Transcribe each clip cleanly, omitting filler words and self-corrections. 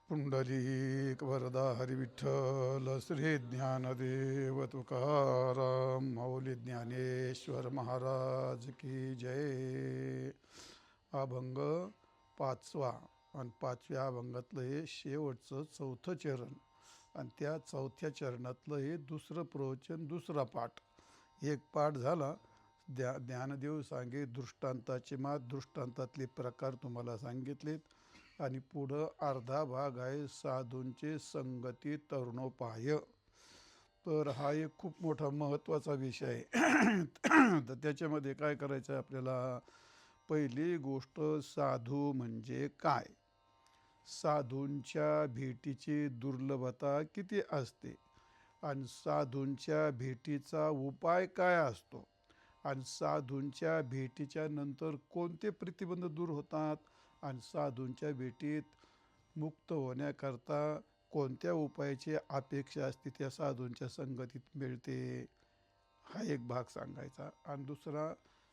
पुंडलिक वरदा हरिविठ्ठल श्री ज्ञानदेव तुकाराम माऊली ज्ञानेश्वर महाराज की जय. अभंग पाचवा आणि पाचव्या अभंगातलं हे शेवटचं चौथं चरण आणि त्या चौथ्या चरणातलं हे दुसरं प्रवचन, दुसरा पाठ. एक पाठ झाला. ज्ञानदेव सांगे दृष्टांताचे दृष्टांतातले प्रकार तुम्हाला सांगितलेत आणि पुढं अर्धा भाग आहे साधूंचे संगती तरुणोपाय. तर हा एक खूप मोठा महत्त्वाचा विषय आहे. तर त्याच्यामध्ये काय करायचं आहे आपल्याला? पहिली गोष्ट, साधू म्हणजे काय, साधूंच्या भेटीची दुर्लभता किती असते आणि साधूंच्या भेटीचा उपाय काय असतो आणि साधूंच्या भेटीच्या नंतर कोणते प्रतिबंध दूर होतात आणि साधूंच्या भेटीत मुक्त होण्याकरता कोणत्या उपायाची अपेक्षा असते त्या साधूंच्या संगतीत मिळते, हा एक भाग सांगायचा. आणि दुसरा,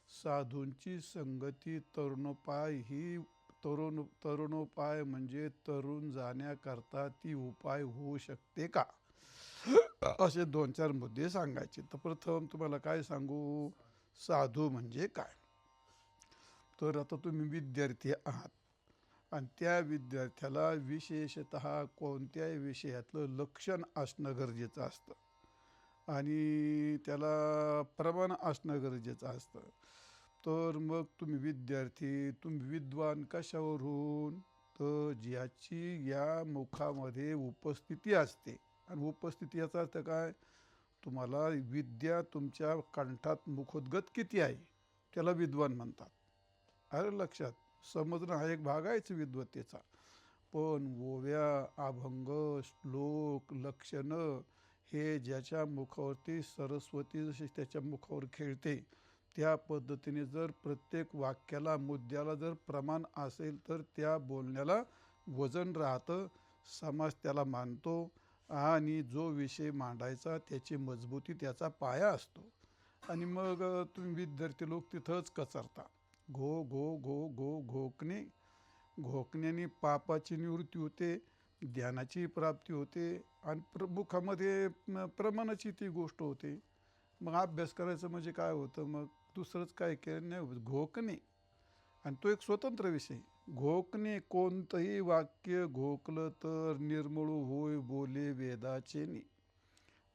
साधूंची संगती तरुणोपाय ही तरुणोपाय म्हणजे तरुण जाण्याकरता ती उपाय होऊ शकते का, असे 2-4 मुद्दे सांगायचे. तर प्रथम तुम्हाला काय सांगू, साधू म्हणजे काय. तर आता तुम्ही विद्यार्थी आहात आणि त्या विद्यार्थ्याला विशेषतः कोणत्याही विषयातलं लक्षण असणं गरजेचं असतं आणि त्याला प्रमाण असणं गरजेचं असतं. तर मग तुम्ही विद्यार्थी, तुम्ही विद्वान कशावरून, तर ज्याची या मुखामध्ये उपस्थिती असते. आणि उपस्थिती याचा अर्थ काय, तुम्हाला विद्या तुमच्या कंठात मुखोद्गत किती आहे त्याला विद्वान म्हणतात. अरे लक्षात, समजणं हा एक भाग आहेच विद्वत्तेचा, पण ओव्या, अभंग, श्लोक, लक्षणं हे ज्याच्या मुखावरती सरस्वती जशी त्याच्या मुखावर खेळते त्या पद्धतीने जर प्रत्येक वाक्याला, मुद्द्याला जर प्रमाण असेल तर त्या बोलण्याला वजन राहतं, समाज त्याला मानतो आणि जो विषय मांडायचा त्याची मजबूती, त्याचा पाया असतो. आणि मग तुम्ही विद्यार्थी लोक तिथंच कचरता. घो घो घो घो घोकणे, घोकण्याने पापाची निवृत्ती होते, ज्ञानाची प्राप्ती होते आणि मुखामध्ये प्रमाणाची ती गोष्ट होते. मग अभ्यास करायचं म्हणजे काय होतं, मग दुसरंच काय केलं नाही, घोकणे. आणि तो एक स्वतंत्र विषय. घोकणे, कोणतंही वाक्य घोकलं तर निर्मळू होय बोले वेदाचे नी.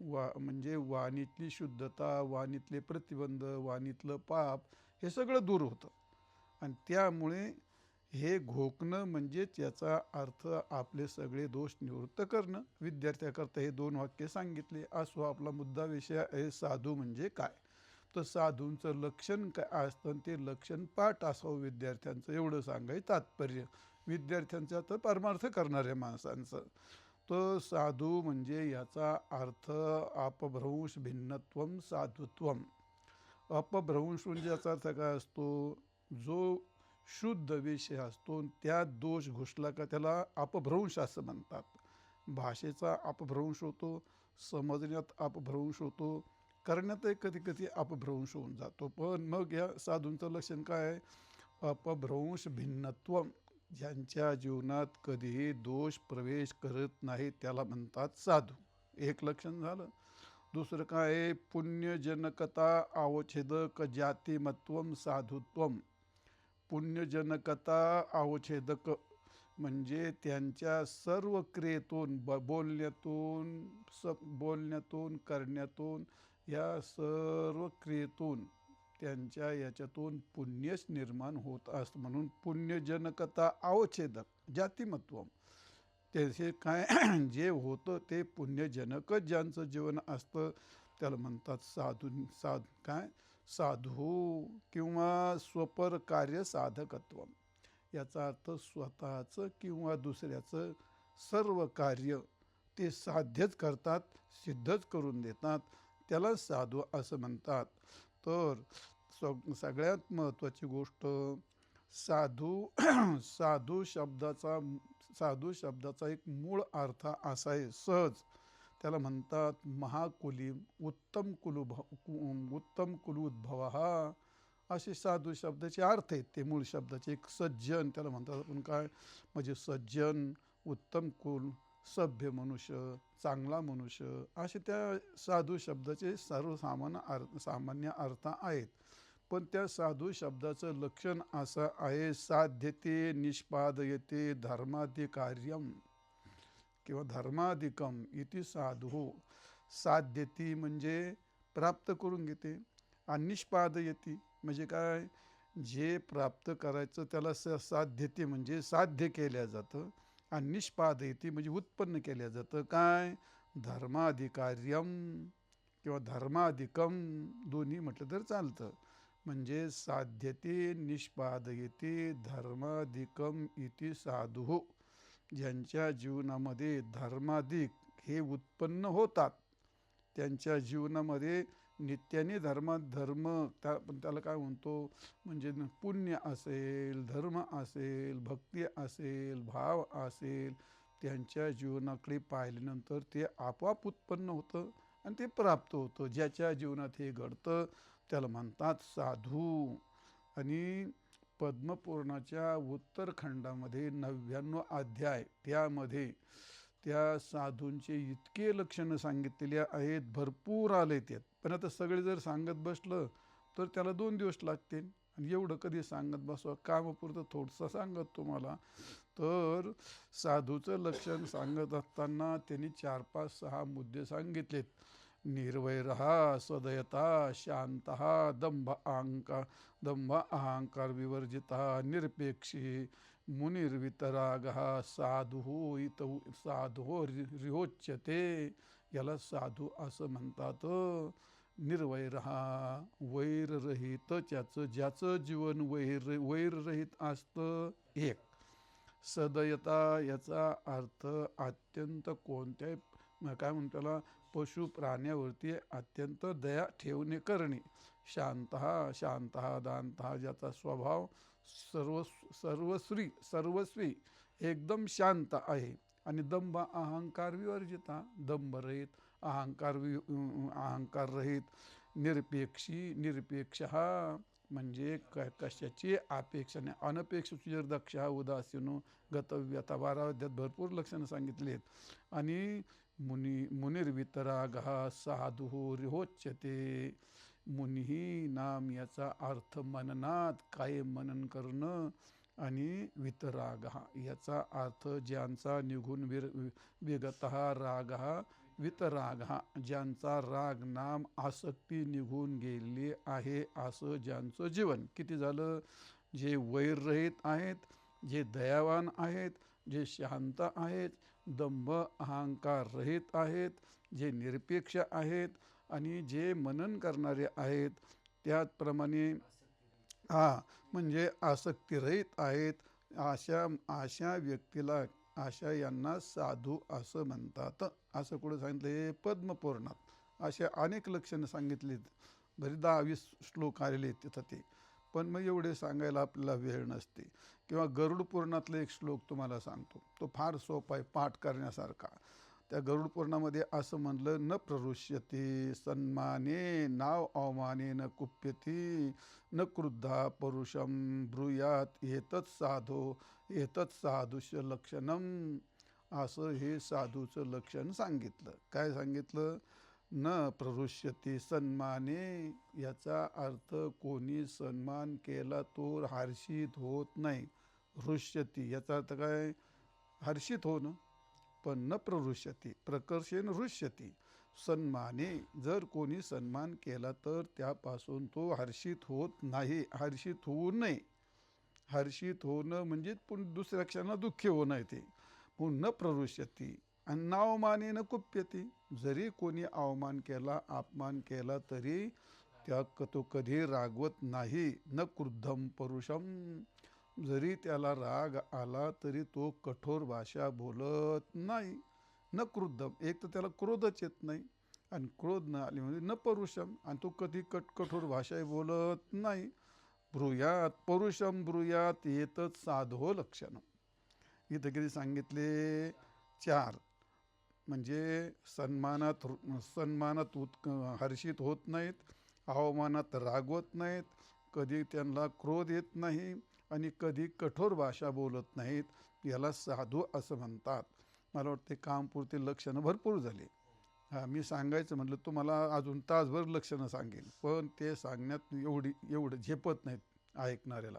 म्हणजे वाणीतली शुद्धता, वाणीतले प्रतिबंध, वाणीतलं पाप हे सगळं दूर होतं. आणि त्यामुळे हे घोकणं म्हणजेच याचा अर्थ आपले सगळे दोष निवृत्त करणं. विद्यार्थ्याकरता हे 2 वाक्य सांगितले. असो आपला मुद्दा विषय आहे साधू म्हणजे काय. तर साधूंचं लक्षण काय असतं ते लक्षण पाठ असावं विद्यार्थ्यांचं, एवढं सांगायचं तात्पर्य. विद्यार्थ्यांचा तर परमार्थ करणाऱ्या माणसांचं. तर साधू म्हणजे याचा अर्थ अपभ्रंश भिन्नत्वम साधुत्वम. अपभ्रंश म्हणजे याचा अर्थ काय असतो, जो शुद्ध विषय असतो त्यात दोष घुसला का त्याला अपभ्रंश असं म्हणतात. भाषेचा अपभ्रंश होतो, समजण्यात अपभ्रंश होतो, करण्यातही कधी कधी अपभ्रंश होऊन जातो. पण मग या साधूंचं लक्षण काय आहे, अपभ्रंश भिन्नत्व. ज्यांच्या जीवनात कधीही दोष प्रवेश करत नाही त्याला म्हणतात साधू. एक लक्षण झालं. दुसरं काय आहे, पुण्यजनकता अवच्छेदक जातिमत्वम साधुत्वम. पुण्यजनकता अवच्छेदक म्हणजे त्यांच्या सर्व क्रियेतून, बोलण्यातून करण्यातून, या सर्व क्रियेतून त्यांच्या याच्यातून पुण्यच निर्माण होत असतं. म्हणून पुण्यजनकता अवच्छेदक जातिमत्व. त्याचे काय जे होतं ते पुण्यजनकच ज्यांचं जीवन असतं त्याला म्हणतात साधू किंवा स्वपर कार्य साधकत्व. याचा अर्थ स्वतःचं किंवा दुसऱ्याचं सर्व कार्य ते साध्यच करतात, सिद्धच करून देतात, त्याला साधू असं म्हणतात. तर सगळ्यात महत्त्वाची गोष्ट, साधू साधू शब्दाचा एक मूळ अर्थ असा आहे सहज, त्याला म्हणतात महाकुली, उत्तम कुलोद्भव. हा असे साधू शब्दाचे अर्थ आहेत. ते मूळ शब्दाचे एक सज्जन त्याला म्हणतात आपण, काय म्हणजे सज्जन, उत्तम कुल, सभ्य मनुष्य, चांगला मनुष्य असे त्या साधू शब्दाचे सामान्य अर्थ आहेत. पण त्या साधू शब्दाचं लक्षण असं आहे, साध्यते निष्पादयते धर्माधिकार्यम किंवा धर्माधिकम इति साधू. साध्यती म्हणजे प्राप्त करून घेते, आणि निष्पादयती म्हणजे काय, जे प्राप्त करायचं त्याला साध्यते म्हणजे साध्य केल्या जातं, आणि निष्पादयती म्हणजे उत्पन्न केल्या जातं. काय, धर्माधिकार्यम किंवा धर्माधिकम दोन्ही म्हटलं तर चालतं. म्हणजे साध्यते निष्पादयते धर्माधिकम इति साधू. ज्यांच्या जीवनामध्ये धर्माधिक हे उत्पन्न होतात, त्यांच्या जीवनामध्ये नित्याने धर्म त्याला काय म्हणतो, म्हणजे पुण्य असेल, धर्म असेल, भक्ती असेल, भाव असेल, त्यांच्या जीवनाकडे पाहिल्यानंतर ते आपोआप उत्पन्न होतं आणि ते प्राप्त होतं. ज्याच्या जीवनात हे घडतं त्याला म्हणतात साधू. आणि पद्मपुराणाच्या उत्तरखंडामध्ये 99 अध्याय, त्यामध्ये त्या साधूंचे इतके लक्षणं सांगितलेले आहेत, भरपूर आले त्यात. पण आता सगळे जर सांगत बसलं तर त्याला 2 दिवस लागतील, आणि एवढं कधी सांगत बसवा, कामापुरतं थोडंसं सांगत तुम्हाला. तर साधूचं लक्षण सांगत असताना त्यांनी 4, 5, 6 मुद्दे सांगितलेत. निर्वैरः, सदयता, शांतः, दंभ अहंकार विवर्जितः, निरपेक्षी, मुनिर्वितरागः, साधू रिहोच्यते. याला साधू असं म्हणतात. निर्वैरः, वैररहित, ज्याचं जीवन वैररहित असतं. एक, सदयता, याचा अर्थ अत्यंत कोणत्याही काय म्हणतो त्याला, पशु प्राण्यावरती अत्यंत दया ठेवणे करणे. शांतः दांतः, ज्याचा स्वभाव सर्वस्वी एकदम शांत आहे. आणि दंभ अहंकार विवर्जिता, दंभ रहित, अहंकार रहित. निरपेक्ष म्हणजे कशाची अपेक्षा नाही, अनपेक्षित दक्ष उदासीनो गतव्यता. 12 अध्यायात भरपूर लक्षणं सांगितली आहेत. आणि मुनिर्वितरागः, साधू रिहोच्यते. मुनिही नाम, याचा अर्थ मननात, काय मनन करणं. आणि वितरागः, याचा अर्थ ज्यांचा निघून विगतः रागः वितरागः, ज्यांचा राग नाम आसक्ती निघून गेली आहे, असं ज्यांचं जीवन. किती झालं, जे वैररहित आहेत, जे दयावान आहेत, जे शांत आहेत, दंभ अहंकार रहित आहेत, जे निरपेक्ष आहेत, आणि जे मनन करणारे आहेत. त्याचप्रमाणे म्हणजे आसक्तीरहित आहेत. अशा व्यक्तीला, यांना साधू असं म्हणतात. असं कुठं सांगितलं, पद्मपुराणात असे अनेक लक्षणं सांगितलीत. बरी 10-20 श्लोक आलेले तिथं ते. पण मग एवढे सांगायला आपल्याला वेळ नसते. किंवा गरुड पुराणातला एक श्लोक तुम्हाला सांगतो, तो फार सोपा आहे पाठ करण्यासारखा. त्या गरुड पुराणामध्ये असं म्हणलं, न प्ररुष्यते सन्माने, नाव अवमाने न कुप्यती, न क्रुद्धा परुषम ब्रूयात, एतत् साधुष्य लक्षणम. असं हे साधूचं लक्षण सांगितलं. काय सांगितलं, न प्ररुष्यते सन्माने, याचा अर्थ कोणी सन्मान केला तो हर्षित होत नाही. हृष्यती, याचा अर्थ काय, हर्षित होणं. पण न प्ररुष्यती, प्रकर्षेण हृष्यती, सन्माने, जर कोणी सन्मान केला तर त्यापासून तो हर्षित होत नाही. हर्षित होऊ नये. हर्षित होणं म्हणजे दुसऱ्या क्षणाला दुःखी होणं ते. न प्ररुष्यती. आणि नावमाने न कुप्यती, जरी कोणी अवमान केला, अपमान केला, तरी तो कधी रागवत नाही. न क्रुद्धम परुषम, जरी त्याला राग आला तरी तो कठोर भाषा बोलत नाही. न क्रुद्धम, एक तर त्याला क्रोधच येत नाही, आणि क्रोध न आले म्हणजे न परुषम, आणि तो कधी कठोर भाषा बोलत नाही. ब्रूयात, परुषम ब्रूयात, एतत् साधो लक्षणम. इथं किती सांगितले, 4. म्हणजे सन्मानात हर्षित होत नाहीत, अवमानात रागवत नाहीत, कधी त्यांना क्रोध येत नाही, आणि कधी कठोर भाषा बोलत नाहीत. याला साधू असं म्हणतात. मला वाटते कामपुरते लक्षणं भरपूर झाले. मी सांगायचं म्हटलं तुम्हाला अजून तासभर लक्षणं सांगेन, पण ते सांगण्यात एवढं झेपत नाहीत ऐकणाऱ्याला.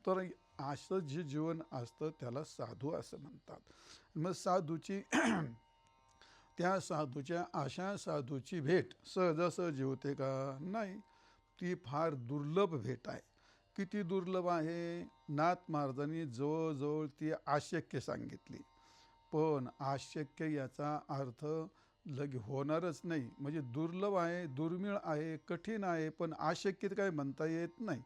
तर असं जे जीवन असतं त्याला साधू असं म्हणतात. मग साधूची अशा साधूची भेट सहजासहजी होते का? नाही. ती फार दुर्लभ भेट आहे. किती दुर्लभ आहे? नाथ महाराजांनी जवळजवळ ती अशक्य सांगितली. पण अशक्य याचा अर्थ होणारच नाही. म्हणजे दुर्लभ आहे, दुर्मिळ आहे, कठीण आहे, पण अशक्य काय म्हणता येत नाही.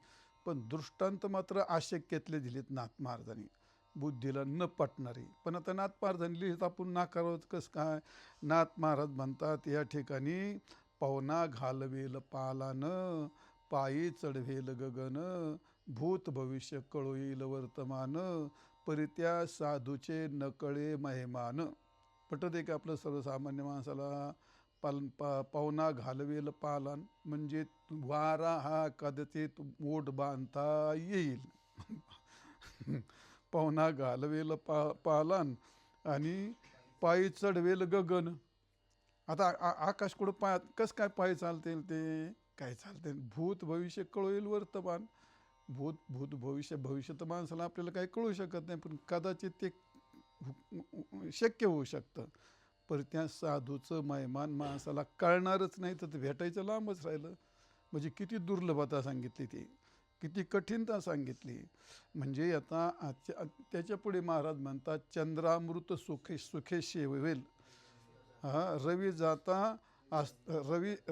पण दृष्टांत मात्र अशक्यातले दिलेत नाथ महाराजांनी, बुद्धीला न पटणारी. पण आता नाथ महाराजांनी लिहित आपण नाकारावं कसं काय? नाथ महाराज म्हणतात या ठिकाणी, पवना घालवेल पालान, पायी चढवेल गगन, भूत भविष्य कळोईल वर्तमान, परित्या साधूचे नकळे महिमान. पटत का आपलं सर्वसामान्य माणसाला? पवना घालवेल पालान म्हणजे वारा हा कदाचित ओढ बांधता येईल. पवना घालवेल पालान आणि पायी चढवेल गगन. आता आकाश कुठं कसं काय पायी चालतील? ते काय चालते? भूत भविष्य कळोईल वर्तमान. भूत भविष्य तर माणसाला आपल्याला काही कळू शकत नाही, पण कदाचित ते शक्य होऊ शकतं. पर त्या साधूचं महिमान माणसाला कळणारच नाही, तर भेटायचं लांबच राहिलं. म्हणजे किती दुर्लभता सांगितली, ती किती कठीणता सांगितली. म्हणजे आता त्याच्या पुढे महाराज म्हणतात, चंद्रामृत सुखे शेवेल.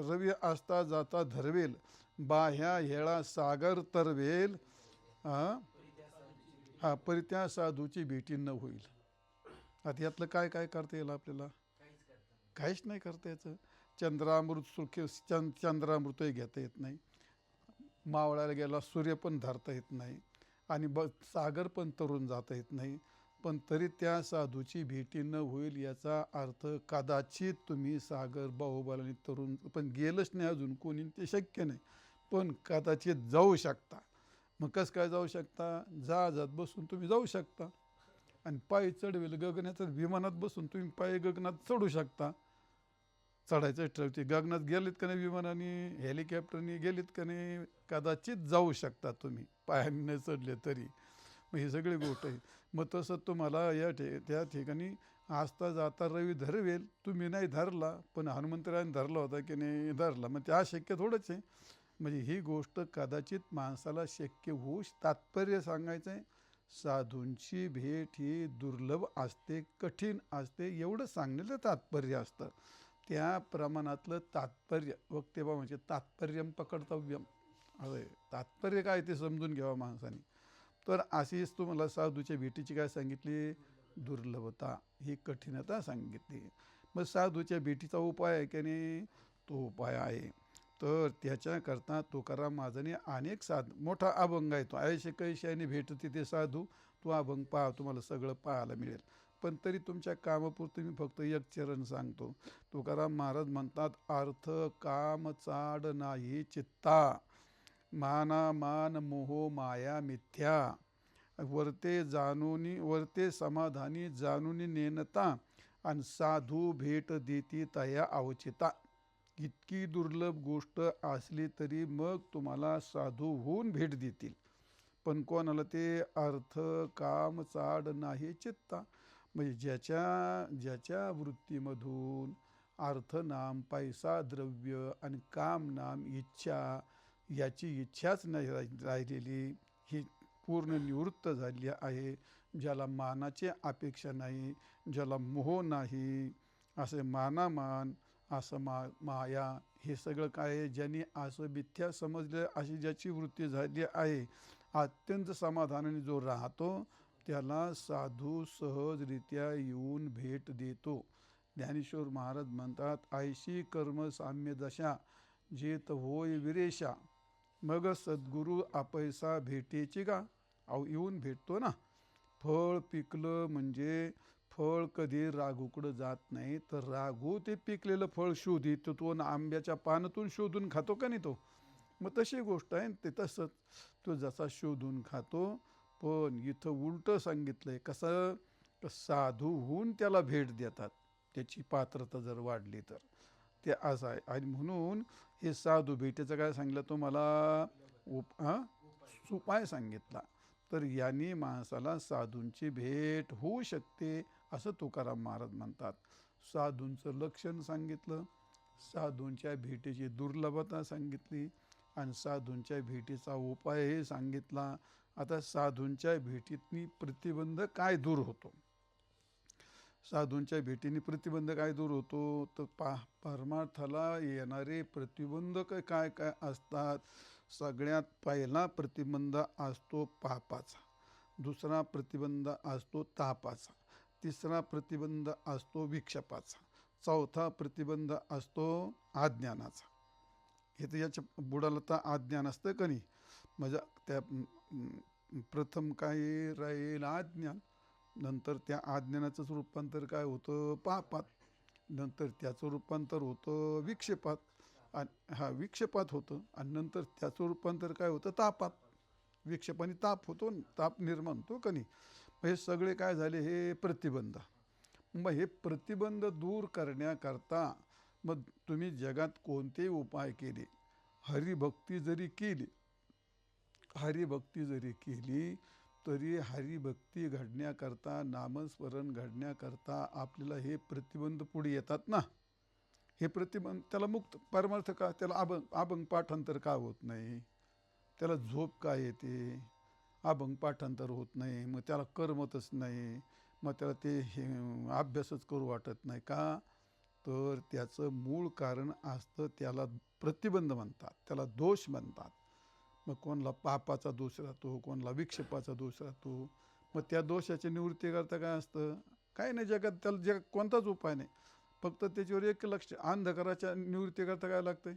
रवी असता जाता धरवेल, बाह्या हेळा सागर तरवेल. परित्या साधूची भेटी न होईल. आता यातलं काय काय करता येईल आपल्याला? काहीच नाही करता यायचं. चंद्रामृत सुखे चंद्रामृतही घेता येत नाही. मावळायला गेला सूर्य पण धरता येत नाही, आणि सागर पण तरून जाता येत नाही. पण तरी त्या साधूची भेटी न होईल याचा अर्थ कदाचित तुम्ही सागर बाहुबलाने तरून पण गेलंच नाही अजून कोणी, ते शक्य नाही. पण कदाचित जाऊ शकता. मग कसं काय जाऊ शकता? जहाजात बसून तुम्ही जाऊ शकता, आणि पायी चढवेल गगनात, विमानात बसून तुम्ही पायी गगनात चढू शकता. चढायचं ठरवते, गगनात गेलीत का नाही विमानाने, हेलिकॉप्टरने गेलीत का नाही, कदाचित जाऊ शकता तुम्ही पायाने न चढले तरी. मग ही सगळी गोष्ट आहे. मग तसं तुम्हाला त्या ठिकाणी आस्ता जाता रवी धरवेल, तुम्ही नाही धरला, पण हनुमंतरायाने धरला होता की नाही? धरला. मग ते अशक्य थोडंच आहे. म्हणजे ही गोष्ट कदाचित माणसाला शक्य होऊ, तात्पर्य सांगायचं आहे, साधूंची भेट ही दुर्लभ असते, कठीण असते, एवढं सांगण्याचं तात्पर्य असतं. त्या प्रमाणातलं तात्पर्य वक्तव्य म्हणजे तात्पर्यम पकडतव्यम. अरे तात्पर्य काय ते समजून घ्यावं माणसाने. तर अशीच तुम्हाला साधूच्या भेटीची काय सांगितली? दुर्लभता, ही कठीणता सांगितली. मग साधूच्या भेटीचा उपाय आहे की नाही? तो उपाय आहे. तर त्याच्याकरता तुकाराम महाराजांनी अनेक मोठा अभंग आहे तो, ऐशे कैशाने भेटते ते साधू, तो अभंग पहा, तुम्हाला सगळं पाहायला मिळेल. पण तरी तुमच्या कामापुरतं मी फक्त एक चरण सांगतो. तुकाराम महाराज म्हणतात, अर्थ काम चाड नाही चित्ता, माना मान मोह माया मिथ्या, वरते समाधानी जाणूनी नेनता, आणि साधू भेट देती तया अवचिता. इतकी दुर्लभ गोष्ट असली तरी मग तुम्हाला साधू होऊन भेट देतील. पण कोणाला ते? अर्थ काम चाड नाही चित्ता. म्हणजे ज्याच्या वृत्तीमधून अर्थ नाम, पैसा, द्रव्य आणि काम नाम, इच्छा, याची इच्छाच नाही राहिलेली, ही पूर्ण निवृत्त झाली आहे. ज्याला मानाची अपेक्षा नाही, ज्याला मोह नाही, असे मानामान, असं माया, हे सगळं काय आहे? ज्यांनी असं मिथ्या समजलं, अशी ज्याची वृत्ती झाली आहे, अत्यंत समाधानाने जो राहतो, त्याला साधू सहजरित्या येऊन भेट देतो. ज्ञानेश्वर महाराज म्हणतात, ऐशी कर्म साम्य दशा, जेत होय विरेशा, मग सद्गुरू अपैसा भेटेची का? येऊन भेटतो ना. फळ पिकलं म्हणजे फळ कधी राघूकडं जात नाही, तर राघू ते पिकलेलं फळ शोधित तो आंब्याच्या पानातून शोधून खातो का नाही तो? मग तशी गोष्ट आहे ते. तसंच तो जसा शोधून खातो, पण इथं उलटं सांगितलंय. कसं? साधू होऊन त्याला भेट देतात, त्याची पात्रता जर वाढली तर. ते असं आहे. आणि म्हणून हे साधू भेटीचं काय सांगितलं तुम्हाला, उपाय सांगितला. तर यांनी माणसाला साधूंची भेट होऊ शकते असं तुकाराम महाराज म्हणतात. साधूंचं लक्षण सांगितलं, साधूंच्या भेटीची दुर्लभता सांगितली आणि साधूंच्या भेटीचा उपायही सांगितला. आता साधूंच्या भेटीतनी प्रतिबंध काय दूर होतो, साधूंच्या भेटीने प्रतिबंध काय दूर होतो, तर परमार्थाला येणारे प्रतिबंध काय काय असतात. सगळ्यात पहिला प्रतिबंध असतो पापाचा, दुसरा प्रतिबंध असतो तापाचा, तिसरा प्रतिबंध असतो विक्षेपाचा, चौथा प्रतिबंध असतो अज्ञानाचा. हे तर याच्या बुडाला तर अज्ञान असतं का नाही. म्हणजे त्या प्रथम काय राहील अज्ञान, नंतर त्या अज्ञानाचंच रूपांतर काय होतं पापात, नंतर त्याचं रूपांतर होतं विक्षेपात, आणि विक्षेपात होतं, आणि नंतर त्याचं रूपांतर काय होतं तापात. विक्षेपाने ताप होतो, ताप निर्माण होतो का नाही. हे सगळे काय झाले, हे प्रतिबंध. मग हे प्रतिबंध दूर करण्याकरता मग तुम्ही जगात कोणतेही उपाय केले, हरिभक्ती जरी केली, हरिभक्ती जरी केली तरी हरिभक्ती घडण्याकरता, नामस्मरण घडण्याकरता आपल्याला हे प्रतिबंध पुढे येतात ना. हे प्रतिबंध, त्याला मुक्त परमार्थ का, त्याला अभंग पाठांतर का होत नाही, त्याला झोप का येते, अभंग पाठांतर होत नाही, मग त्याला करमतच नाही, मग त्याला ते अभ्यासच करू वाटत नाही का, तर त्याचं मूळ कारण असतं, त्याला प्रतिबंध म्हणतात, त्याला दोष म्हणतात. मग कोणाला पापाचा दोष राहतो, कोणाला विक्षेपाचा दोष राहतो. मग त्या दोषाची निवृत्ती करता काय असतं, काय नाही जगात, त्याला जग कोणताच उपाय नाही, फक्त त्याच्यावर एक लक्ष. अंधकाराच्या निवृत्ती करता काय लागतंय,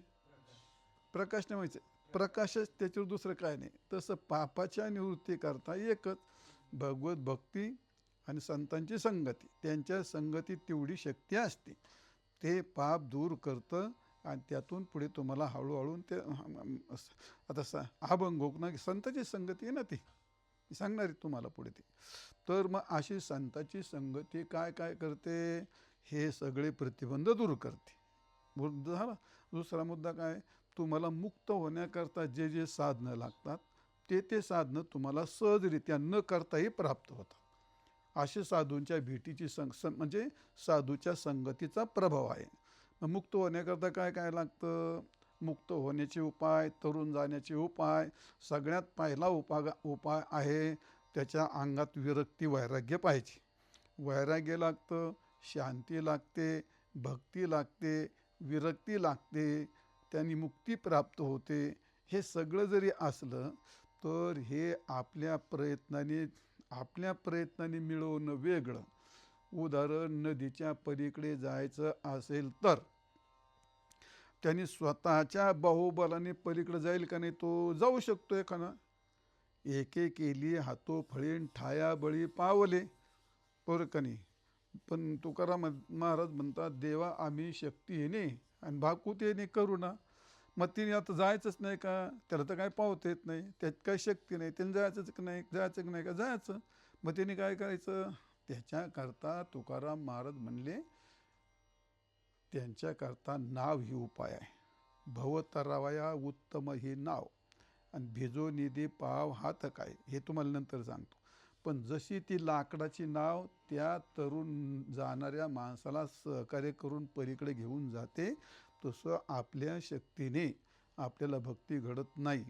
प्रकाश नेवायचं, प्रकाशच त्याच्यावर, दुसरं काय नाही. तसं पापाच्या निवृत्ती करता एकच, भगवत भक्ती आणि संतांची संगती, त्यांच्या संगतीत तेवढी शक्ती असते, ते पाप दूर करतं. आणि त्यातून पुढे तुम्हाला हळूहळू ते आता अभंग ना, संतांची संगती आहे ना, ती सांगणार आहे तुम्हाला पुढे ती. तर मग अशी संतांची संगती काय काय करते, हे सगळे प्रतिबंध दूर करते. मुद्दा झाला. दुसरा मुद्दा काय, तुम्हाला मुक्त होण्याकरता जे जे साधनं लागतात ते साधनं तुम्हाला सहजरित्या न करताही प्राप्त होतात. असे साधूंच्या भेटीची म्हणजे साधूच्या संगतीचा प्रभाव आहे. मुक्त होण्याकरता काय काय लागतं, मुक्त होण्याचे उपाय, तरुण जाण्याचे उपाय. सगळ्यात पहिला उपाय आहे, त्याच्या अंगात विरक्ती वैराग्य पाहिजे. वैराग्य लागतं, शांती लागते, भक्ती लागते, विरक्ती लागते, त्यांनी मुक्ती प्राप्त होते. हे सगळं जरी असलं तर हे आपल्या प्रयत्नाने मिळवणं वेगळं. उदाहरण, नदीच्या पलीकडे जायचं असेल तर त्यांनी स्वतःच्या बाहुबलाने पलीकडे जाईल का नाही, तो जाऊ शकतो एखादा. एके केली हातो फळीन ठाया बळी पावले, बरं का नाही. पण तुकाराम महाराज म्हणतात, देवा आम्ही शक्ती येणे आणि भाकूत येणे करू ना. मग तिने आता जायचंच नाही का, त्याला तर काय पावता येत नाही, त्यात काय शक्ती नाही, त्याने जायचं नाही का, जायचं. मग त्याने काय करायचं, त्याच्याकरता तुकाराम महाराज म्हणले, त्यांच्याकरता नाव ही उपाय आहे. भवतरावया उत्तम हे नाव, आणि भिजो निधी पाव हात काय, हे तुम्हाला नंतर सांगतो. पण जशी ती लाकडाची नाव त्या तरुण जाणाऱ्या माणसाला सहकार्य करून पलीकडे घेऊन जाते, तसं आपल्या शक्तीने आपल्याला भक्ती घडत नाही,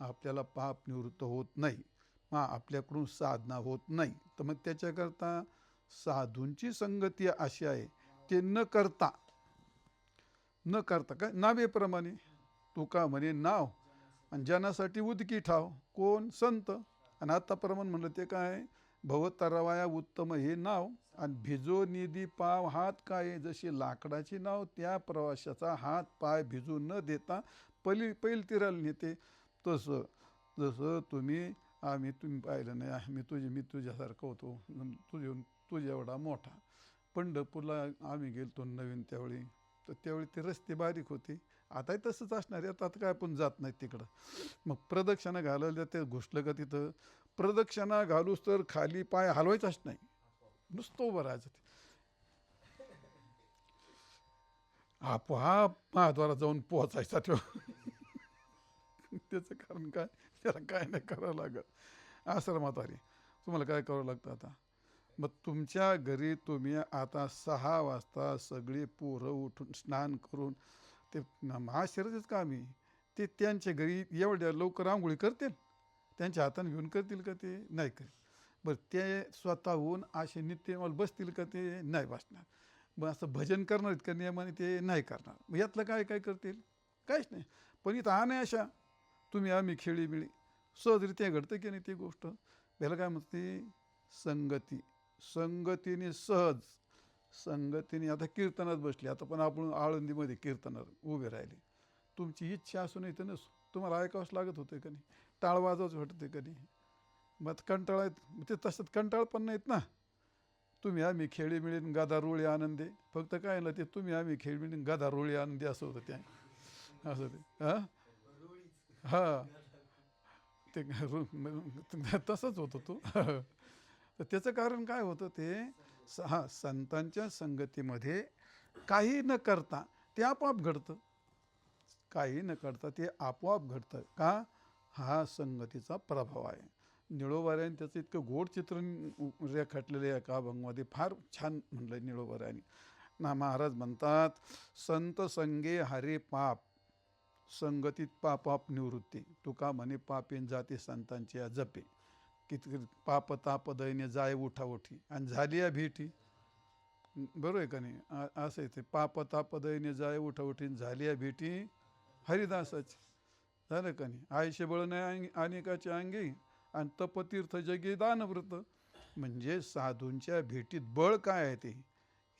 आपल्याला पाप निवृत्त होत नाही, मग आपल्याकडून साधना होत नाही. तर मग त्याच्याकरता साधूंची संगती अशी आहे, ते न करता काय नावेप्रमाणे. तुका म्हणे नाव आणि जनासाठी उदकी ठाव, कोण संत. आणि आताप्रमाणे म्हणलं ते काय, भवतरावया उत्तम हे नाव, आणि भिजो निधी पाव हात काय, जशी लाकडाची नाव त्या प्रवाशाचा हात पाय भिजू न देता पैल तिराला नेते, तसं जसं तुम्ही पाहिलं नाही, मी तुझ्यासारखं होतो, तुझ्या एवढा मोठा. पंढरपूरला आम्ही गेलतो नवीन त्यावेळी, तर त्यावेळी ते रस्ते बारीक होते, आताही तसंच असणार आहे, आता काय आपण जात नाही तिकडं. मग प्रदक्षिणा घालायला ते घुसलं का तिथं, प्रदक्षिणा घालूस तर खाली पाय हलवायचाच नाही, नुसतं उभं राहायचं. आपोआप महाद्वारात जाऊन पोहोचायचा तो. त्याचं कारण काय, त्याला काय नाही करावं लागत. आश्रमात आली तुम्हाला काय करावं लागतं आता. मग तुमच्या घरी तुम्ही आता 6 वाजता सगळी पोरं उठून स्नान करून ते आश्चर्यच काम आहे. ते त्यांच्या घरी एवढ्या लवकर आंघोळी करतील, त्यांच्या हाताने घेऊन करतील का? ते नाही करीत. बरं ते स्वतःहून असे नित्यनेमाल बसतील का? ते नाही बसणार. मग असं भजन करणार आहेत का नियमाने? ते नाही करणार. मग यातलं काय काय करतील? काहीच नाही. पण इथं अनायाशा तुम्ही आम्ही खेळीमिळी सहजरित्या घडतं की नाही ती गोष्ट. याला काय म्हणते? संगती. संगतीने सहज, संगतीने. आता कीर्तनात बसली, आता पण आपण आळंदीमध्ये कीर्तनात उभे राहिले, तुमची इच्छा असून इथं नसो, तुम्हाला ऐकावंच लागत होतं का नाही? टाळ वाजवच वाटते का नाही? मग कंटाळा येत ते, तसंच कंटाळ पण नाहीत ना. तुम्ही आम्ही खेळी मिळून गदा रोळी आनंदे. फक्त काय ना ते तुम्ही आम्ही खेळ मिळून गदा रोळी आनंदी असं होतं ते. असं ते हां ते तसंच होतं तो. तर त्याचं कारण काय होतं ते, संतांच्या संगतीमध्ये काही न करता ते आपोआप घडतं. काही न करता ते आपोआप घडतं का? हा संगतीचा प्रभाव आहे. निळोबाऱ्याने त्याचं इतकं गोड चित्रण रेखाटलेलं आहे एका अभंगामध्ये, फार छान म्हणलं निळोबाऱ्याने ना. महाराज म्हणतात, संत संगे हरे पाप, संगतीत पापाप निवृत्ती. तुका म्हणे पापेन जाते संतांच्या जपे. किती पाप ताप दैन्य जाय उठाउठी आणि झाली या भेटी. बरोबर आहे का नाही? असं आहे ते. पाप ताप दैन्य जाय उठाउठी झाली या भेटी हरिदासाची. झालं का नाही? आयशे बळ नाही अनेकाच्या अंगी आणि तपतीर्थ जगी दानव्रत. म्हणजे साधूंच्या भेटीत बळ काय आहे ते,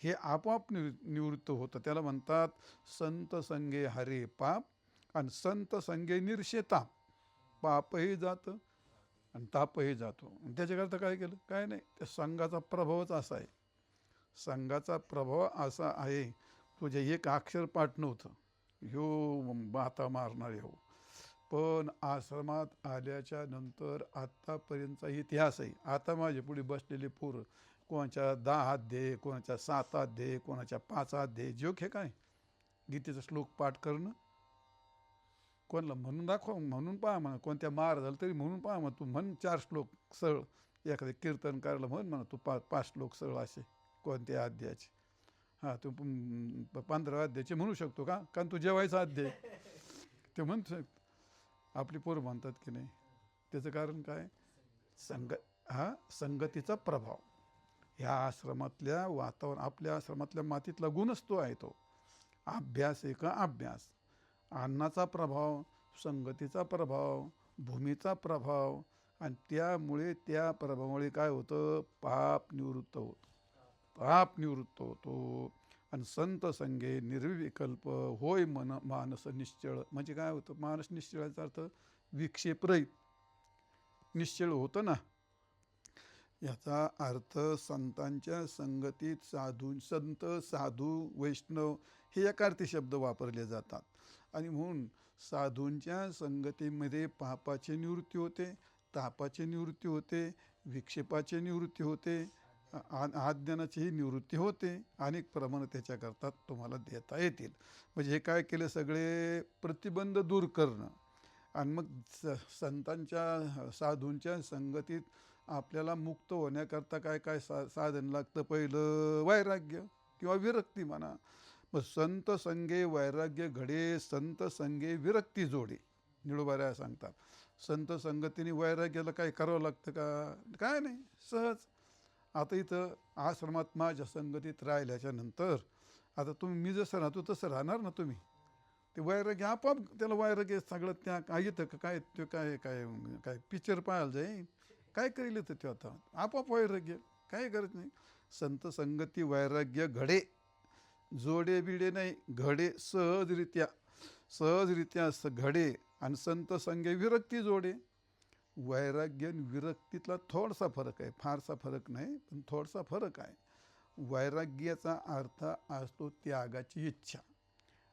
हे आपोआप निवृत्त होतं. त्याला म्हणतात संत संगे हरे पाप आणि संत संगे निर्षेताप. पापही जातं आणि तापही जातो. त्याच्याकरता काय केलं? काय नाही, त्या संघाचा प्रभावच असा आहे. संघाचा प्रभाव असा आहे, तुझे एक अक्षर पाठ नव्हतं, ह्यो बाता मारणारे हो. पण आश्रमात आल्याच्या नंतर आत्तापर्यंतचा इतिहास आहे. आता माझे पुढे बसलेले पोरं कोणाच्या 10 अध्याय, कोणाच्या 7 अध्याय, कोणाच्या 5 अध्याय. जोक हे काय गीतेचा श्लोक पाठ करणं? कोणाला म्हणून दाखवा, म्हणून पहा म्हणा. कोणत्या महाराजाला तरी म्हणून पहा म्हणा, तू म्हण 4 श्लोक सरळ. एखाद्या कीर्तन करायला म्हण म्हणा तू 5 श्लोक सरळ असे कोणत्या अध्यायाचे. हां, तू 15 अध्यायाचे म्हणू शकतो का? कारण तू जेवायचा अध्याय ते म्हणतो. आपली पोरं म्हणतात की नाही. त्याचं कारण काय? संगतीचा प्रभाव. ह्या आश्रमातल्या वातावरण, आपल्या आश्रमातल्या मातीतला गुणच तो आहे. तो अभ्यास आहे का? अभ्यास. अन्नाचा प्रभाव, संगतीचा प्रभाव, भूमीचा प्रभाव. आणि त्यामुळे त्या प्रभावामुळे काय होतं? पाप निवृत्त होतं. पाप निवृत्त होतो. आणि संत संगे निर्विकल्प होय मन मानस निश्चळ. म्हणजे काय होतं? मानस निश्चळाचा अर्थ विक्षेपरहित. निश्चळ होतं ना. याचा अर्थ संतांच्या संगतीत संत साधू वैष्णव हे एकार्थी शब्द वापरले जातात. आणि म्हणून साधूंच्या संगतीमध्ये पापाची निवृत्ती होते, तापाची निवृत्ती होते, विक्षेपाची निवृत्ती होते, अज्ञानाचीही निवृत्ती होते. अनेक प्रमाण त्याच्याकरता तुम्हाला देता येतील. म्हणजे हे काय केलं? सगळे प्रतिबंध दूर करणं. आणि मग संतांच्या साधूंच्या संगतीत आपल्याला मुक्त होण्याकरता काय काय साधन लागतं? पहिलं वैराग्य किंवा विरक्ती म्हणा. मग संत संगे वैराग्य घडे, संत संगे विरक्ती जोडे. निळोबाऱ्या सांगतात. संत संगतीने वैराग्याला काय करावं लागतं का? काय नाही, सहज. आता इथं आश्रमात माझ्या संगतीत राहिल्याच्या नंतर आता तुम्ही, मी जसं राहतो तसं राहणार ना तुम्ही. ते वैराग्य आपोआप, त्याला वैराग्य सगळं त्या काय येतं का? काय ते काय काय काय पिक्चर पाहायला जाईल, काय करेल येतं ते आता आपोआप वैराग्य, काही गरज नाही. संत संगती वैराग्य घडे, जोडे बिडे नाही, घडे. सहजरित्या सहजरित्या घडे. आणि संत संगे विरक्ती जोडे. वैराग्य आणि विरक्तीतला थोडासा फरक आहे, फारसा फरक नाही पण थोडासा फरक आहे. वैराग्याचा अर्थ असतो त्यागाची इच्छा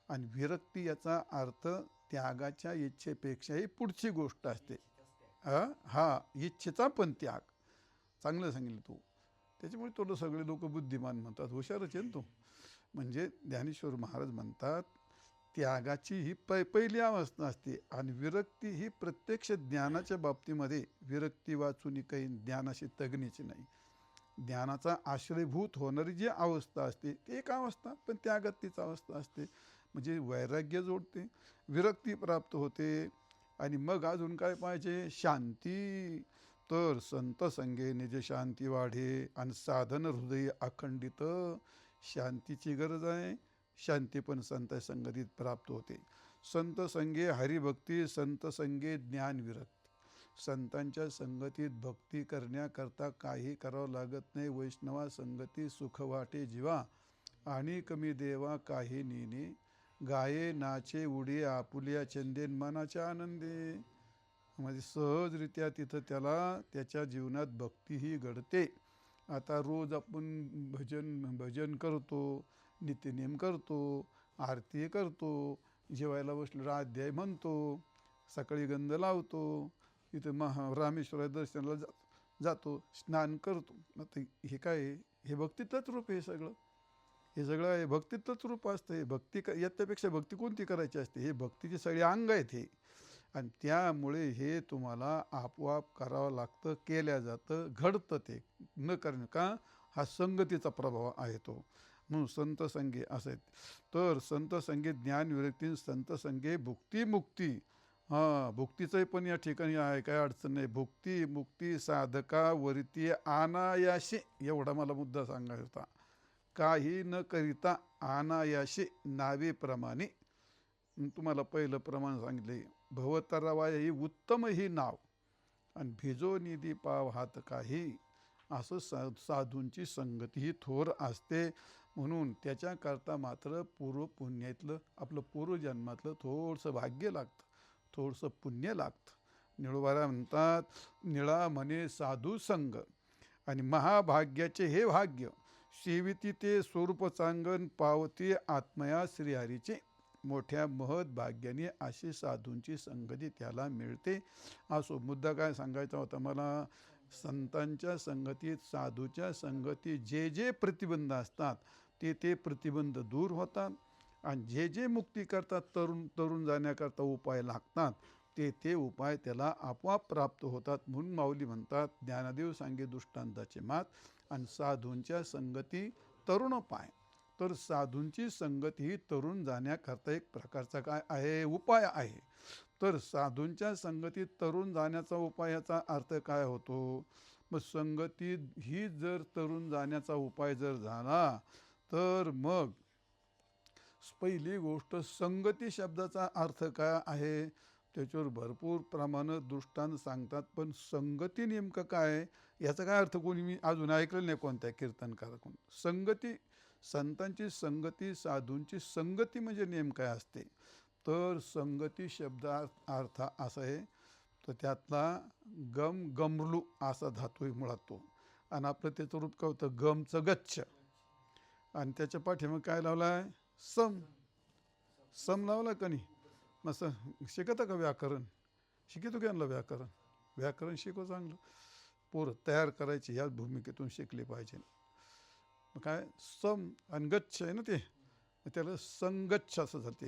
आणि विरक्ती याचा अर्थ त्यागाच्या इच्छेपेक्षाही पुढची गोष्ट असते. इच्छेचा पण त्याग. चांगलं सांगितलं तू. त्याच्यामुळे तुला सगळे लोक बुद्धिमान म्हणतात, हुशारच आहे ना तो. म्हणजे ज्ञानेश्वर महाराज म्हणतात, त्यागाची ही पहिली अवस्था असते आणि विरक्ती ही प्रत्यक्ष ज्ञानाच्या बाबतीमध्ये विरक्ती वाचून काही ज्ञानाशी तगण्याची नाही. ज्ञानाचा आश्रयभूत होणारी जी अवस्था असते ती एक अवस्था, पण त्यागात तीच अवस्था असते. म्हणजे वैराग्य जोडते, विरक्ती प्राप्त होते. आणि मग अजून काय पाहिजे? शांती. तर संत संगे निज शांती वाढे आणि साधन हृदय अखंडित. शांतीची गरज आहे, शांती पण संत संगतीत प्राप्त होते. संत संगे हरिभक्ती, संत संगे ज्ञान विरक्ती. संतांच्या संगतीत भक्ती करण्याकरता काही करावं लागत नाही. वैष्णवा संगती सुख वाटे जीवा आणि कमी देवा काही नेने. गाये नाचे उडे आपुल्या चंदेन मनाच्या आनंदे. म्हणजे सहजरित्या तिथं त्याला त्याच्या जीवनात भक्तीही घडते. आता रोज आपण भजन करतो, नित्यनेम करतो, आरती करतो, जेवायला बसलो अध्याय म्हणतो, सकाळी गंध लावतो, इथं रामेश्वर दर्शनाला जातो, स्नान करतो. आता हे काय? हे भक्तीतच रूप आहे सगळं. हे सगळं आहे भक्तीतच रूप असतं. हे भक्ती याच्यापेक्षा भक्ती कोणती करायची असते? हे भक्तीचे सगळे अंग आहेत हे. आणि त्यामुळे हे तुम्हाला आपोआप करावं लागतं, केल्या जातं, घडतं. ते न करणं का? हा संगतीचा प्रभाव आहे तो. म्हणून संत संगे असं आहेत. तर संत संगे ज्ञान विरक्ती, संत संगे भुक्ती मुक्ती. भुक्तीचंही पण या ठिकाणी आहे, काय अडचण नाही. भुक्ती मुक्ती साधका वरती अनायासे, एवढा मला मुद्दा सांगायचा होता. काही न करिता अनायासे नावेप्रमाणे. तुम्हाला पहिलं प्रमाण सांगितले, भवतरावाय ही उत्तम ही नाव आणि भिजो निधी पाव हात काही. असं साधूंची संगती ही थोर असते. म्हणून त्याच्याकरता मात्र पूर्वपुण्यातलं, आपलं पूर्वजन्मातलं थोडंसं भाग्य लागतं, थोडंसं पुण्य लागतं. निळोबारा म्हणतात, निळा म्हणे साधू संग आणि महाभाग्याचे हे भाग्य. सेविती ते स्वरूप चांगण पावती आत्मया श्रीहरीचे. मोठ्या महत भाग्याने अशी साधूंची संगती त्याला मिळते. असो, मुद्दा काय सांगायचा होता मला? संतांच्या संगतीत, साधूच्या संगतीत जे जे प्रतिबंध असतात ते प्रतिबंध दूर होतात. आणि जे जे मुक्ती करतात, तरुण जाण्याकरता उपाय लागतात, ते उपाय त्याला आपोआप प्राप्त होतात. म्हणून माऊली म्हणतात, ज्ञानदेव सांगे दृष्टांताचे मात आणि साधूंच्या संगती तरुण पाय. तर साधूंची संगती ही तरुण जाण्याकरता एक प्रकारचा काय आहे? उपाय आहे. तर साधूंच्या संगतीत तरुण जाण्याचा उपायाचा अर्थ काय होतो? मग संगतीत ही जर तरुण जाण्याचा उपाय जर झाला, तर मग पहिली गोष्ट, संगती शब्दाचा अर्थ काय आहे? त्याच्यावर भरपूर प्रमाणात दृष्टांत सांगतात. पण संगती नेमकं काय, याचा काय अर्थ कोणी मी अजून ऐकलं नाही कोणत्या कीर्तनकाराकडून. संगती, संतांची संगती, साधूंची संगती म्हणजे नेमकं काय असते? तर संगती शब्दा अर्थ असा आहे, तर त्यातला गमलू असा धातू आहे मुळात तो. आणि आपलं त्याचं रूप काय होतं? गमचं गच्छ. आणि त्याच्या पाठीमागे काय लावला आहे? सम लावला का नाही? मग शिकता का व्याकरण? शिकतो घ्यायला व्याकरण शिकव चांगलं. पोरं तयार करायची ह्या भूमिकेतून शिकले पाहिजे. मग काय? सम आणि गच्छ आहे ना ते, त्याला संगच्छ असं जाते.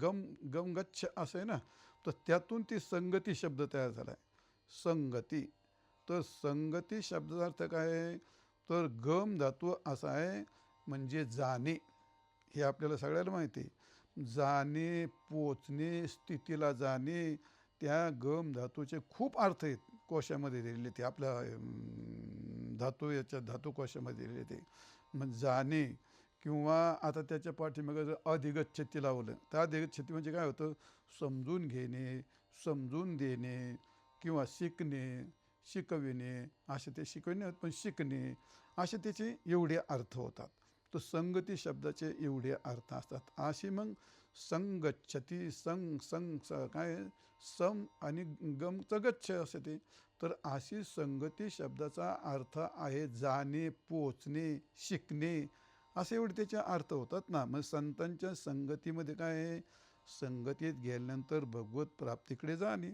गम गच्छ असं आहे ना, तर त्यातून ती संगती शब्द तयार झाला आहे. संगती. तर संगती शब्दाचा अर्थ काय आहे? तर गम धातू असा आहे, म्हणजे जाणे. हे आपल्याला सगळ्याला माहिती आहे. जाणे, पोचणे, स्थितीला जाणे. त्या गम धातूचे खूप अर्थ आहेत कोशामध्ये दिलेले. ते आपल्या धातू कोशामध्ये दिलेले ते. मग जाणे, किंवा आता त्याच्या पाठीमागे जर अधिगच्छती लावलं, तर अधिगच्छती म्हणजे काय होतं? समजून घेणे, समजून देणे, किंवा शिकणे, शिकविणे. असे ते शिकविणे पण शिकणे, असे त्याचे एवढे अर्थ होतात. तर संगती शब्दाचे एवढे अर्थ असतात. अशी मग संगच्छती, काय सम आणि गमचं गच्छ असे ते. तर अशी संगती शब्दाचा अर्थ आहे जाणे, पोचणे, शिकणे, असे एवढे त्याचे अर्थ होतात ना. मग संतांच्या संगतीमध्ये काय आहे? संगतीत गेल्यानंतर भगवत प्राप्तीकडे जाणे,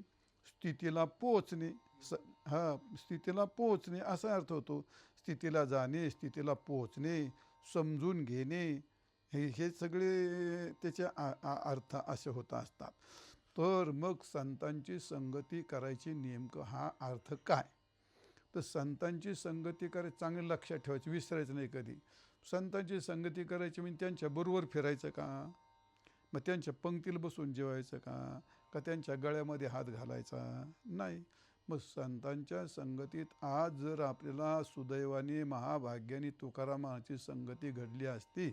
स्थितीला पोचणे, स स्थितीला पोहोचणे असा अर्थ होतो. स्थितीला जाणे, स्थितीला पोहोचणे, समजून घेणे, हे सगळे त्याचे अर्थ असे होत असतात. तर मग संतांची संगती करायची नेमकं हा अर्थ काय? तर संतांची संगती करायची चांगली लक्षात ठेवायची, विसरायचं नाही कधी. संतांची संगती करायची म्हणजे त्यांच्याबरोबर फिरायचं का? मग त्यांच्या पंक्तीला बसून जेवायचं का? का त्यांच्या गळ्यामध्ये हात घालायचा? नाही. मग संतांच्या संगतीत आज जर आपल्याला सुदैवाने महाभाग्याने तुकारामाची संगती घडली असती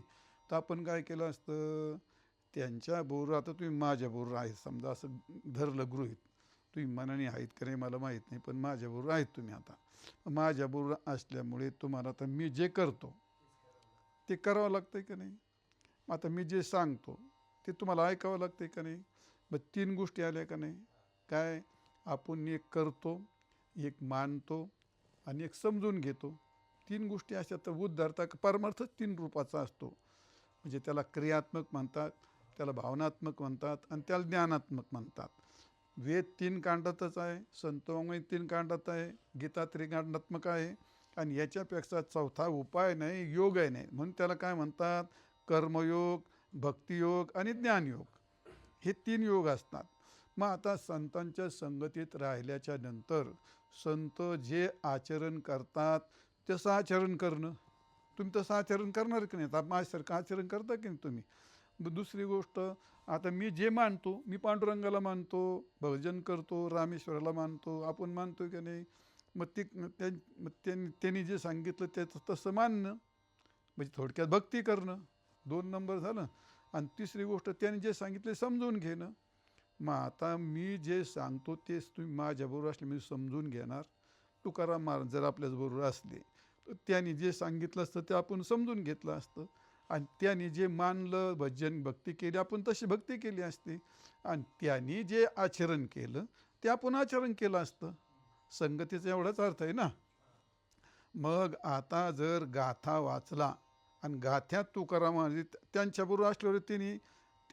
तर आपण काय केलं असतं? त्यांच्याबरोबर, आता तुम्ही माझ्याबरोबर आहेत समजा, असं धरलं गृहीत. तुम्ही मनाने आहेत का नाही मला माहीत नाही, पण माझ्याबरोबर आहेत तुम्ही. आता माझ्याबरोबर असल्यामुळे तुम्हाला आता मी जे करतो ते करावं लागतंय का नाही? आता मी जे सांगतो ते तुम्हाला ऐकावं लागतंय का नाही? मग 3 गोष्टी आल्या का नाही? काय? आपण एक करतो, एक मानतो आणि एक समजून घेतो. 3 गोष्टी अशा. तर उद्धारता परमार्थच 3 रूपाचा असतो. म्हणजे त्याला क्रियात्मक म्हणतात, त्याला भावनात्मक म्हणतात आणि त्याला ज्ञानात्मक म्हणतात. वेद 3 कांडातच आहे, संतवाङ्मय 3 कांडात आहे, गीता त्रिकांडात्मक आहे आणि याच्यापेक्षा चौथा उपाय नाही, योग आहे नाही. म्हणून त्याला काय म्हणतात? कर्मयोग, भक्तियोग आणि ज्ञानयोग, हे 3 योग असतात. मग आता संतांच्या संगतीत राहिल्याच्या नंतर संत जे आचरण करतात तसं आचरण करणं. तुम्ही तसं आचरण करणार की नाही? आता माझ्यासारखं आचरण करता की नाही तुम्ही? दुसरी गोष्ट, आता मी जे मानतो, मी पांडुरंगाला मानतो, भजन करतो, रामेश्वराला मानतो, आपण मानतो की नाही? मग त्यांनी जे सांगितलं त्याचं तसं मानणं म्हणजे थोडक्यात भक्ती करणं. 2 नंबर झालं. आणि तिसरी गोष्ट, त्याने जे सांगितले समजून घेणं. मग आता मी जे सांगतो तेच तुम्ही माझ्याबरोबर असले मी समजून घेणार. तुकाराम महाराज जर आपल्याचबरोबर असले तर त्यांनी जे सांगितलं असतं ते आपण समजून घेतलं असतं आणि त्यांनी जे मानलं, भजन भक्ती केली, आपण तशी भक्ती केली असते आणि त्यांनी जे आचरण केलं ते आपण आचरण केलं असतं. संगतीचा एवढाच अर्थ आहे ना. मग आता जर गाथा वाचला आणि गाथ्यात तुकाराम महाराज त्यांच्याबरोबर असल्यावर त्यांनी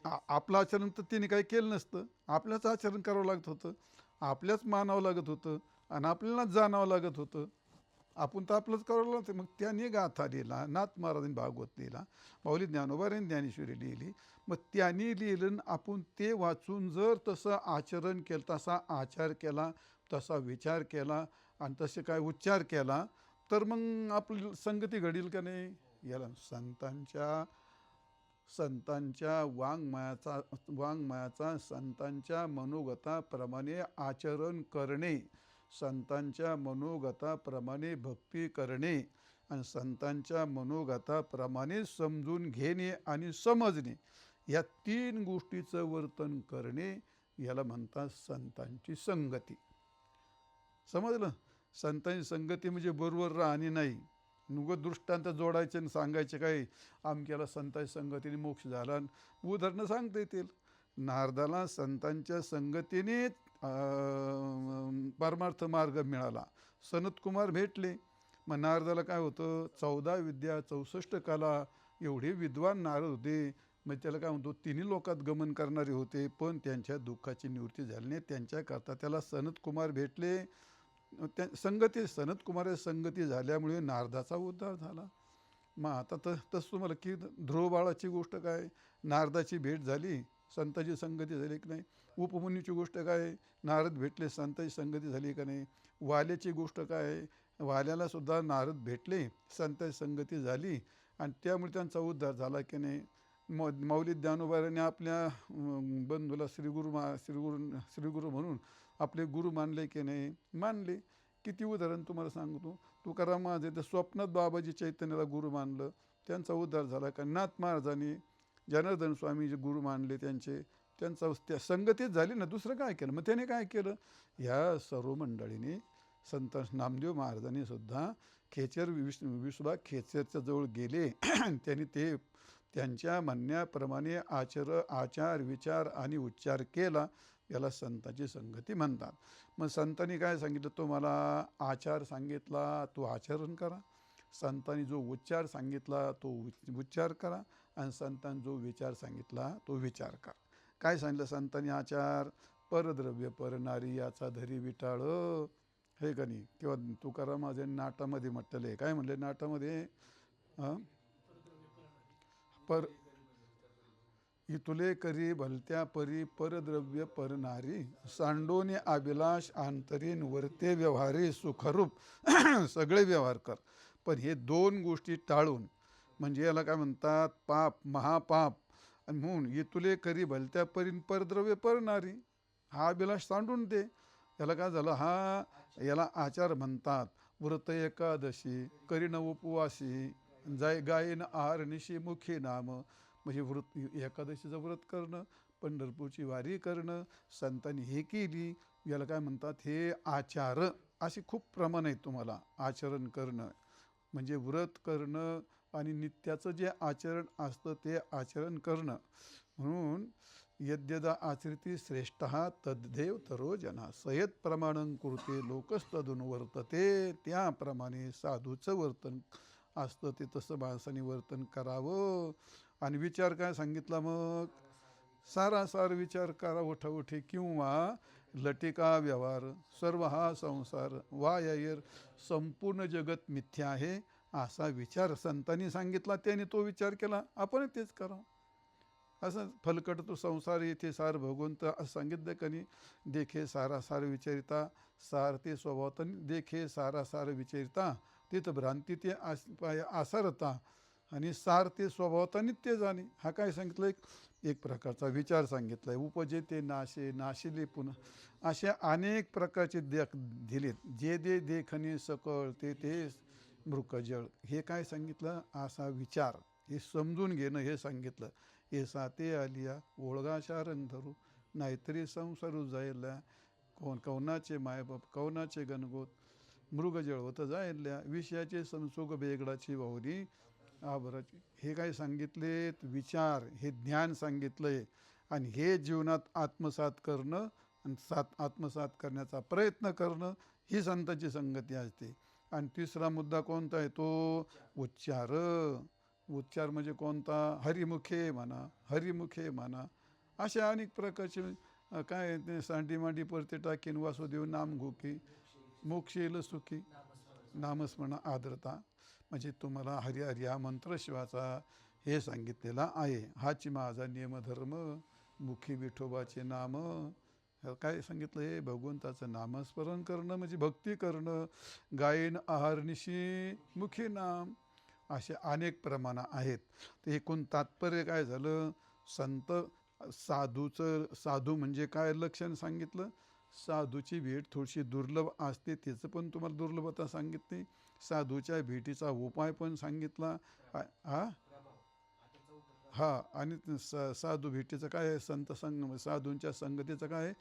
आपलं आचरण तर त्यांनी काही केलं नसतं, आपल्याच आचरण करावं लागत होतं, आपल्याच मानावं लागत होतं आणि आपल्यालाच जाणावं लागत होतं. आपण तर आपलंच करावं लागतं. मग त्यांनी गाथा लिहिला, नाथ महाराजांनी भागवत लिहिला, माऊली ज्ञानोबांनी ज्ञानेश्वरी लिहिली. मग त्यांनी लिहिलं, आपण ते वाचून जर तसं आचरण केलं, तसा आचार केला, तसा विचार केला आणि तसे काय उच्चार केला तर मग आपली संगती घडील का नाही? याला संतांच्या वाङ्मयाचा संतांच्या मनोगताप्रमाणे आचरण करणे, संतांच्या मनोगताप्रमाणे भक्ती करणे आणि संतांच्या मनोगताप्रमाणे समजून घेणे आणि समजणे, या 3 गोष्टीचं वर्तन करणे, याला म्हणतात संतांची संगती. समजलं? संतांची संगती म्हणजे बरोबर राहणे नाही, नुगत दृष्टांत जोडायचे आणि सांगायचे काय आमक्याला संतांच्या संगतीने मोक्ष झाला. उदाहरणं सांगता येतील. नारदाला संतांच्या संगतीने परमार्थ मार्ग मिळाला, सनतकुमार भेटले. मग नारदाला काय होतं? 14 विद्या 64 कला, एवढे विद्वान नारद होते. मग त्याला काय म्हणतो? 3 लोकात गमन करणारे होते, पण त्यांच्या दुःखाची निवृत्ती झाली नाही. त्यांच्याकरता त्याला सनतकुमार भेटले. त्या सनतकुमाराची संगती झाल्यामुळे नारदाचा उद्धार झाला. मग आता तसं तुम्हाला की ध्रुव बाळाची गोष्ट काय? नारदाची भेट झाली, संतांची संगती झाली की नाही? उपमुनीची गोष्ट काय? नारद भेटले, संतांची संगती झाली का नाही? वाल्याची गोष्ट काय? वाल्याला सुद्धा नारद भेटले, संतांची संगती झाली आणि त्यामुळे त्यांचा उद्धार झाला की नाही? माऊली ज्ञानोबाने आपल्या बंधूला श्रीगुरू म्हणून आपले गुरु मानले की नाही? मानले. किती उदाहरण तुम्हाला सांगतो. तुकाराम महाराज तर स्वप्नात बाबाजी चैतन्याला गुरु मानलं, त्यांचा उद्धार झाला का? नाथ महाराजांनी जनार्दन स्वामी जे गुरु मानले त्यांचा त्या संगतीच झाली ना. दुसरं काय केलं? मग त्याने काय केलं? ह्या सर्व मंडळीने संत नामदेव महाराजांनी सुद्धा विसुबा खेचरच्या जवळ गेले त्यांनी ते त्यांच्या म्हणण्याप्रमाणे आचार विचार आणि उच्चार केला, याला संतांची संगती म्हणतात. मग संतांनी काय सांगितलं? तो मला आचार सांगितला तो आचरण करा, संतांनी जो उच्चार सांगितला तो उच्चार करा आणि संतांनी जो विचार सांगितला तो विचार करा. काय सांगितलं संतांनी? आचार, परद्रव्य परनारी याचा धरी विटाळ, हे का नाही. किंवा तुकाराम माझे नाटामध्ये म्हटलेलं आहे, काय म्हणले नाटामध्ये, पर इतुले करी भलत्या परी परद्रव्य परनारी, सांडोनी अभिलाष आंतरीन वर्ते व्यवहारी सुखरूप सगळे व्यवहार कर. पण हे दोन गोष्टी टाळून, म्हणजे याला काय म्हणतात, पाप महापाप. आणि म्हणून इतुले करी भलत्या परीन परद्रव्य परनारी, हा अभिलाष सांडून दे. याला काय झालं, याला आचार म्हणतात. व्रत एकादशी करीन उपवासी, जाय गायन आहार निशी मुखी नाम. म्हणजे एकादशीचं व्रत करणं, पंढरपूरची वारी करणं, संतांनी हे केली, याला काय म्हणतात, हे आचार. असे खूप प्रमाण आहेत तुम्हाला आचरण करणं, म्हणजे व्रत करणं आणि नित्याचं जे आचरण असतं ते आचरण करणं. म्हणून यद्यदा आचरिती श्रेष्ठ तद्देव तरो जना, सयत प्रमाणं कुर्ते लोकस्तदून वर्तते. त्याप्रमाणे साधूचं वर्तन असतं ते तसं माणसाने वर्तन करावं. आणि विचार काय सांगितला मग, सारासार विचार करा उठाउठी, किंवा लटिका व्यवहार सर्व हा संसार वायर, संपूर्ण जगत मिथ्या आहे असा विचार संतांनी सांगितला. त्याने तो विचार केला, आपण तेच करावं. असं फलकट तो संसार येथे सार भगवंत असं सांगितलं का नाही. देखे सारासार विचारिता सार ते स्वभावतन, देखे सारासार विचारिता तिथं भ्रांती ते आसारता, आणि सार ते स्वभावता नित्य जाणे. हा काय सांगितलं, एक प्रकारचा विचार सांगितलाय. उपजे ते नाशे नाशिले पुन्हा, अशा अनेक प्रकारचे दिलेत. जे दे देखणे सकळ ते मृकजळ. हे काय सांगितलं, असा विचार, हे समजून घेणं हे सांगितलं. हे साते आलिया ओळगाशा रंग धरू, नाहीतरी संसारू जायला. कौनाचे मायबाप कौनाचे गणगोत, मृगजळ होतं जायल्या. विषयाचे संसोग बेगडाची वाहुरी आभराची. हे काय सांगितले, विचार, हे ज्ञान सांगितलंय. आणि हे जीवनात आत्मसात करणं, आणि आत्मसात करण्याचा प्रयत्न करणं, ही संतांची संगती असते. आणि तिसरा मुद्दा कोणता आहे, तो उच्चार. उच्चार म्हणजे कोणता, हरिमुखे म्हणा, हरिमुखे म्हणा. अशा अनेक प्रकारचे काय ते, सांडी मांडी परते टाकीन वासुदेव नाम घोकी, मोक्ष येईल सुखी, नामस्मरण आदरता. म्हणजे तुम्हाला हरी हरी हा मंत्र शिवाचा हे सांगितलेला आहे. हाची माझा नियमधर्म, मुखी विठोबाचे नाम. काय सांगितलं, हे भगवंताचं नामस्मरण करणं म्हणजे भक्ती करणं. गायन आहारनिशी मुखी नाम, असे अनेक प्रमाण आहेत. ते एकूण तात्पर्य काय झालं, संत साधू म्हणजे काय लक्षण सांगितलं. साधूची भेट थोडीशी दुर्लभ असते, त्याचं पण तुम्हाला दुर्लभता सांगितली. साधूच्या भेटीचा उपाय पण सांगितला. आणि साधू भेटीचं काय आहे, संत साधूंच्या संगतीचा काय आहे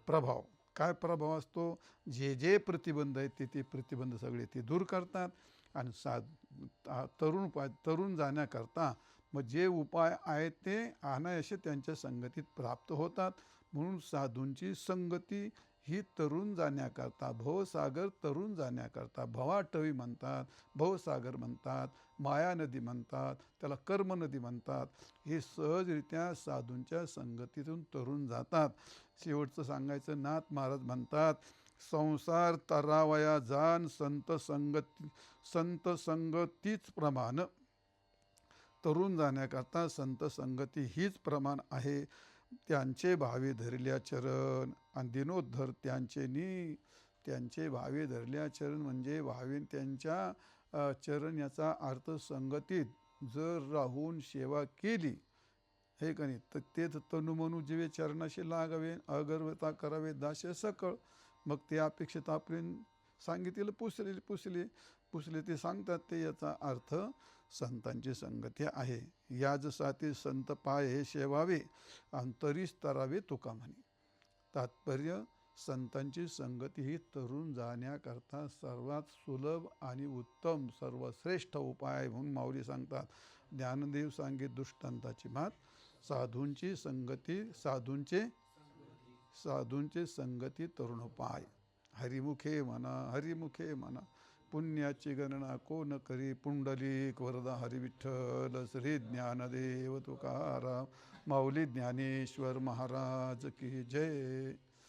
प्रभाव. काय प्रभाव असतो, जे जे प्रतिबंध आहेत ते प्रतिबंध सगळे ते दूर करतात. आणि तरुण जाण्याकरता मग जे उपाय आहेत ते अनायासे त्यांच्या संगतीत प्राप्त होतात. म्हणून साधूंची संगती ही तरुण जाण्याकरता, भवसागर तरुण जाण्याकरता, भवाटवी म्हणतात, भवसागर म्हणतात, माया नदी म्हणतात, त्याला कर्म नदी म्हणतात. हे सहजरित्या साधूंच्या संगतीतून तरुण जातात. शेवटचं सांगायचं, नाथ महाराज म्हणतात, संसार तरावया जाण संत संगतीच प्रमाण. तरुण जाण्याकरता संत संगती हीच प्रमाण आहे. त्यांचे भावे धरल्या चरण, आणि दिनोद्धर त्यांचे भावे धरल्या चरण म्हणजे भावे त्यांच्या चरण. याचा अर्थ संगतीत जर राहून सेवा केली, हे का नाही, तर तेच तनुमनू जीवे चरणाशी लागावे, अगर्वता करावे दासे सकळ. मग ते अपेक्षित आपले सांगितलेलं पुसले ते सांगतात ते. याचा अर्थ संतांची संगती आहे. याजसाठी संत पाय हे सेवावे, अंतरीस तरावे तुका म्हणे. तात्पर्य, संतांची संगती ही तरुण जाण्याकरता सर्वात सुलभ आणि उत्तम सर्वश्रेष्ठ उपाय म्हणून माऊली सांगतात. ज्ञानदेव सांगे दृष्टांताची मात, साधूंची संगती तरुण पाय. हरिमुखे म्हणा, पुण्याची गणना कोण करी. पुंडलिक वरदा हरी विठ्ठल, श्री ज्ञानदेव तुकाराम, माऊली ज्ञानेश्वर महाराज की जय.